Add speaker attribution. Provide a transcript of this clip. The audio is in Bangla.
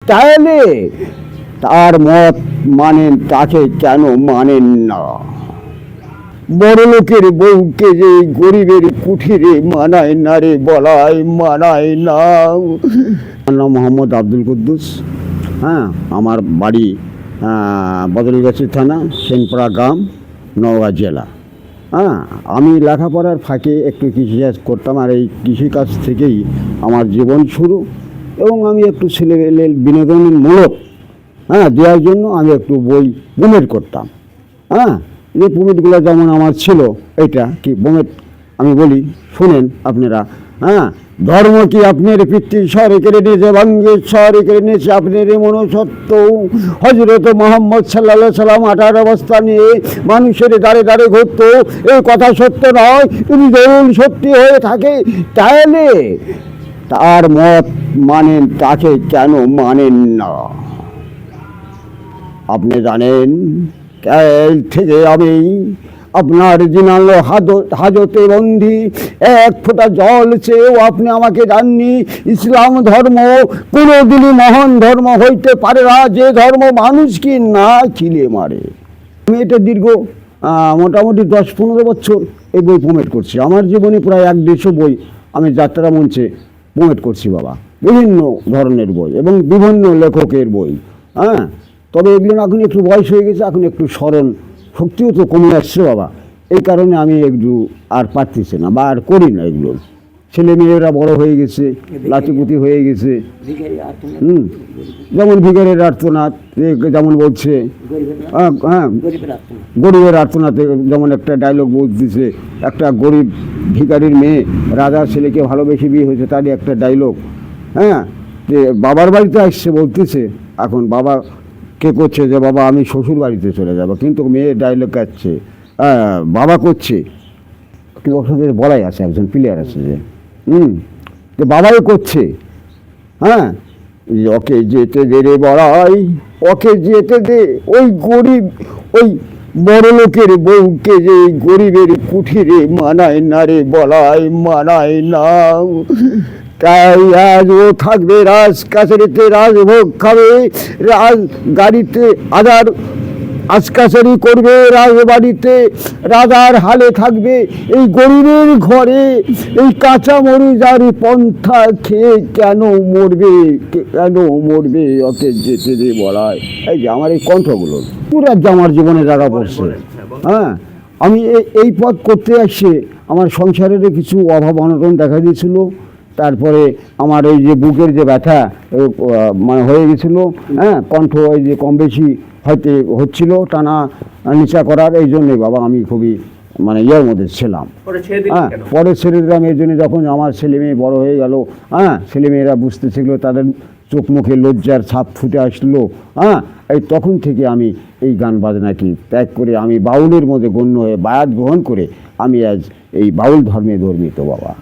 Speaker 1: তাহলে তার মত মানেন, তাকে কেন মানেন না? বড় লোকের বউকে যে গরিবের কুঠিরে মানায় না রে বলাই, মানায় না। আমার নাম মোহাম্মদ আব্দুল কুদ্দুস। হ্যাঁ, আমার বাড়ি বদলগাছি থানা, সেনপাড়া গ্রাম, নওগাঁ জেলা। হ্যাঁ, আমি লেখাপড়ার ফাঁকে একটু কৃষিকাজ করতাম, আর এই কৃষিকাজ থেকেই আমার জীবন শুরু। এবং আমি একটু ছেলেমেয়েদের বিনোদনমূলক দেওয়ার জন্য আমি একটু বই বোমেট করতাম। হ্যাঁ, এই বোমেটগুলো যেমন আমার ছিল, এটা কি বোমেট আমি বলি, শুনেন আপনারা। হ্যাঁ, ধর্ম কি আপনার পিতৃ স্বরে কেড়ে নিয়েছে, বাঙ্গের স্বরে কেড়ে নিয়েছে আপনার মনুষ্যত্ব। হজরত মোহাম্মদ সাল্লাল্লাহু আলাইহি সাল্লাম 18 অবস্থা নিয়ে মানুষের দাঁড়ে দাঁড়ে ঘুরত, এই কথা সত্য নয়? যদি ধরুন সত্যি হয়ে থাকে, তাহলে তার মত মানেন, তাকে কেন মানেন না? আপনি জানেন, কাল থেকে আমি আপনার জিনালো হাজতে বন্দি, এক ফোঁটা জল চেয়েও আপনি আমাকে দেননি। ইসলাম ধর্ম কোনোদিনই মহান ধর্ম হইতে পারে না যে ধর্ম মানুষকে না খিলে মারে। আমি এটা দীর্ঘ মোটামুটি 10-15 বছর এই বই প্রমেট করছি। আমার জীবনে প্রায় 150 বই আমি যাত্রা মঞ্চে প্রমেট করছি বাবা, বিভিন্ন ধরনের বই এবং বিভিন্ন লেখকের বই। হ্যাঁ, তবে এগুলো এখন একটু বয়স হয়ে গেছে, এখন একটু স্মরণ শক্তিও তো কমে আসছে বাবা। এই কারণে আমি একটু আর পারতেছি না বা আর করি না এগুলো। ছেলে মেয়েরা বড় হয়ে গেছে, লাতিপুতি হয়ে গেছে। যেমন ভিখারির আর্তনাদ যেমন বলছে, হ্যাঁ, গরিবের আর্তনাদে যেমন একটা ডায়লগ বলতেছে, একটা গরিব ভিখারির মেয়ে রাজার ছেলেকে ভালোবেসে বিয়ে হয়েছে, তারই একটা ডায়লগ। হ্যাঁ, যে বাবার বাড়িতে আসছে, বলতেছে এখন বাবা কে করছে যে বাবা আমি শ্বশুর বাড়িতে চলে যাব, কিন্তু মেয়ে ডায়লগ কাটছে বাবা করছে, কিন্তু ওর সাথে বলাই আছে, একজন প্লেয়ার আছে যে যে বাবাই করছে। হ্যাঁ, ওকে যেতে দে রে বড়াই, ওকে যেতে দে। ওই গরিব, ওই বড় লোকের বউকে যে গরিবের কুঠিরে মানায় না রে বলাই, মানায় না। তাই আজ ও থাকবে রাজ কাছারিতে, রাজভোগ খাবে, রাজ গাড়িতে আদার আজকাছারি করবে, রাজবাড়িতে রাজার হালে থাকবে। এই গরিবের ঘরে এই কাঁচা মরিচারি পন্থা খেয়ে কেন মরবে, কেন মরবে? ওকে যেতে দিয়ে বলায়। এই যে আমার এই কণ্ঠগুলো পুরো আমার জীবনে জায়গা পড়ছে। হ্যাঁ, আমি এই পথ করতে আসছে, আমার সংসারের কিছু অভাব অনটন দেখা দিয়েছিল। তারপরে আমার এই যে বুকের যে ব্যথা মানে হয়ে গেছিলো, হ্যাঁ, কণ্ঠ এই যে কম বেশি হয়তো হচ্ছিল, টানা নিচা করার। এই জন্যই বাবা আমি খুবই মানে ইয়ের মধ্যে ছিলাম। হ্যাঁ, পরে ছেড়ে দিলাম। এই জন্য যখন আমার ছেলে মেয়ে বড় হয়ে গেল, হ্যাঁ, ছেলেমেয়েরা বুঝতে শিখলো, তাদের চোখ মুখে লজ্জার ছাপ ফুটে আসলো। হ্যাঁ, এই তখন থেকে আমি এই গান বাজনাকে ত্যাগ করে আমি বাউলের মধ্যে গণ্য হয়ে বায়াত গ্রহণ করে আমি আজ এই বাউল ধর্মে ধর্মিত বাবা।